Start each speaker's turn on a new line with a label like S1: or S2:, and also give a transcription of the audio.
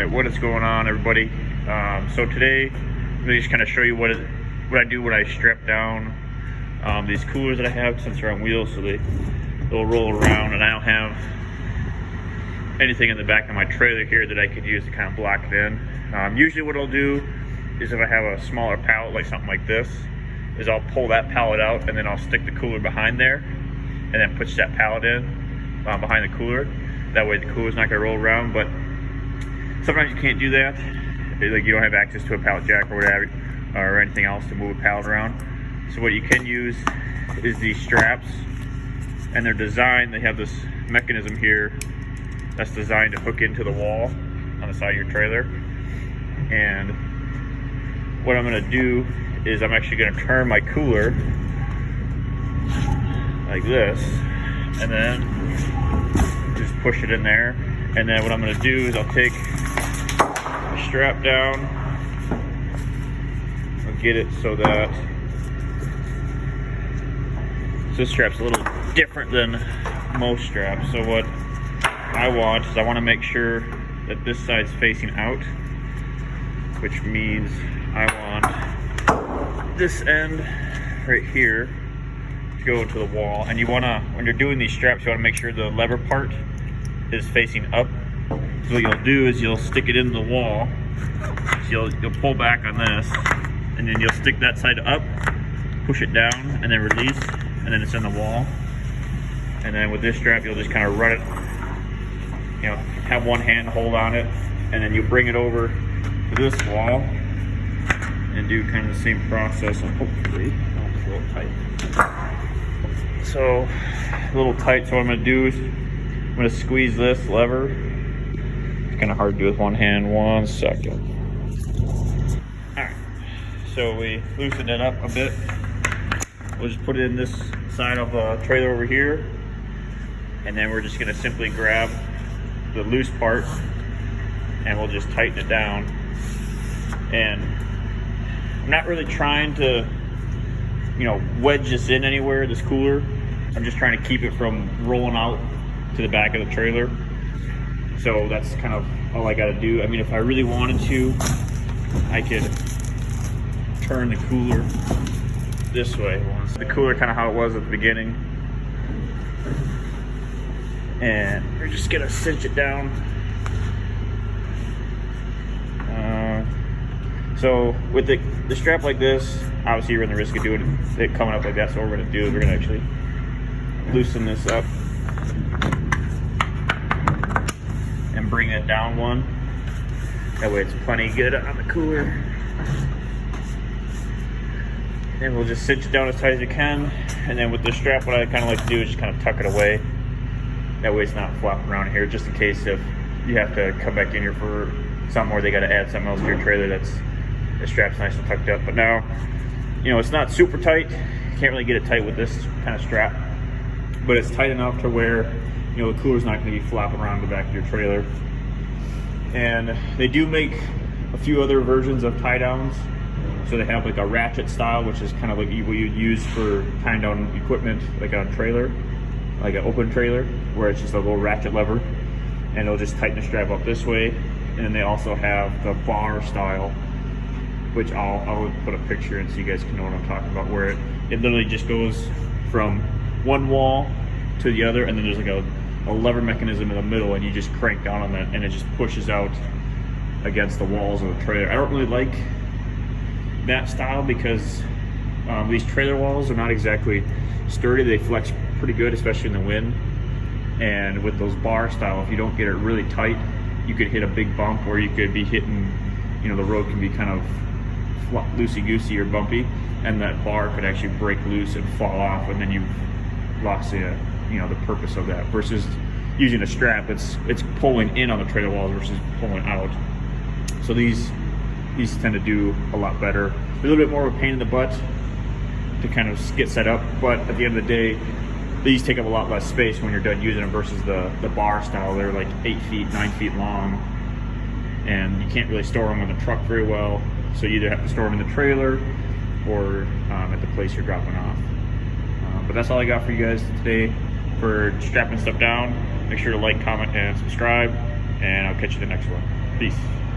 S1: Alright, what is going on, everybody? So today, let me just kind of show you what I do when I strap down these coolers that I have, since they're on wheels, so they'll roll around, and I don't have anything in the back of my trailer here that I could use to kind of block it in. Usually what I'll do is, if I have a smaller pallet, like something like this, is I'll pull that pallet out, and then I'll stick the cooler behind there, and then push that pallet in behind the cooler. That way the cooler's not going to roll around. But sometimes you can't do that. Like, you don't have access to a pallet jack or whatever, or anything else to move a pallet around. So what you can use is these straps, and they're designed, they have this mechanism here that's designed to hook into the wall on the side of your trailer. And what I'm going to do is, I'm actually going to turn my cooler like this, and then just push it in there. And then what I'm going to do is, I'll take the strap down, I'll get it so that this strap's a little different than most straps. So what I want is, I want to make sure that this side's facing out, which means I want this end right here to go into the wall. And you want to, when you're doing these straps, you want to make sure the lever part is facing up. So what you'll do is, you'll stick it into the wall. So you'll pull back on this, and then you'll stick that side up, push it down, and then release, and then it's in the wall. And then with this strap, you'll just kind of run it, you know, have one hand hold on it, and then you bring it over to this wall and do kind of the same process. And hopefully, it's a little tight. So, a little tight. So what I'm going to do is, I'm going to squeeze this lever. It's kind of hard to do with one hand. 1 second. Alright, so we loosened it up a bit. We'll just put it in this side of the trailer over here, and then we're just going to simply grab the loose part, and we'll just tighten it down. And I'm not really trying to, you know, wedge this in anywhere, this cooler. I'm just trying to keep it from rolling out to the back of the trailer. So that's kind of all I got to do. I mean, if I really wanted to, I could turn the cooler this way. The cooler kind of how it was at the beginning. And we're just gonna cinch it down. So with the strap like this, obviously you run the risk of doing it coming up like that. So what we're gonna do is, we're gonna actually loosen this up and bring it down one. That way it's plenty good on the cooler. And we'll just cinch it down as tight as we can. And then with the strap, what I kind of like to do is just kind of tuck it away. That way it's not flopping around here, just in case if you have to come back in here for something where they got to add something else to your trailer, the strap's nice and tucked up. But now, you know, it's not super tight. You can't really get it tight with this kind of strap, but it's tight enough to where, you know, the cooler's not going to be flopping around the back of your trailer. And they do make a few other versions of tie downs. So they have like a ratchet style, which is kind of like what you'd use for tying down equipment, like on a trailer, like an open trailer, where it's just a little ratchet lever, and it'll just tighten the strap up this way. And then they also have the bar style, which I'll put a picture in so you guys can know what I'm talking about, where it literally just goes from one wall to the other, and then there's like a lever mechanism in the middle, and you just crank down on that, and it just pushes out against the walls of the trailer. I don't really like that style, because these trailer walls are not exactly sturdy. They flex pretty good, especially in the wind. And with those bar style, if you don't get it really tight, you could hit a big bump, or you could be hitting, you know, the road can be kind of loosey-goosey or bumpy, and that bar could actually break loose and fall off, and then you've lost the, you know, the purpose of that. Versus using a strap, it's pulling in on the trailer walls versus pulling out. So these tend to do a lot better. They're a little bit more of a pain in the butt to kind of get set up, but at the end of the day, these take up a lot less space when you're done using them versus the bar style. They're like 8 feet, 9 feet long, and you can't really store them in the truck very well. So you either have to store them in the trailer or at the place you're dropping off. But that's all I got for you guys today for strapping stuff down. Make sure to like, comment, and subscribe, and I'll catch you in the next one. Peace.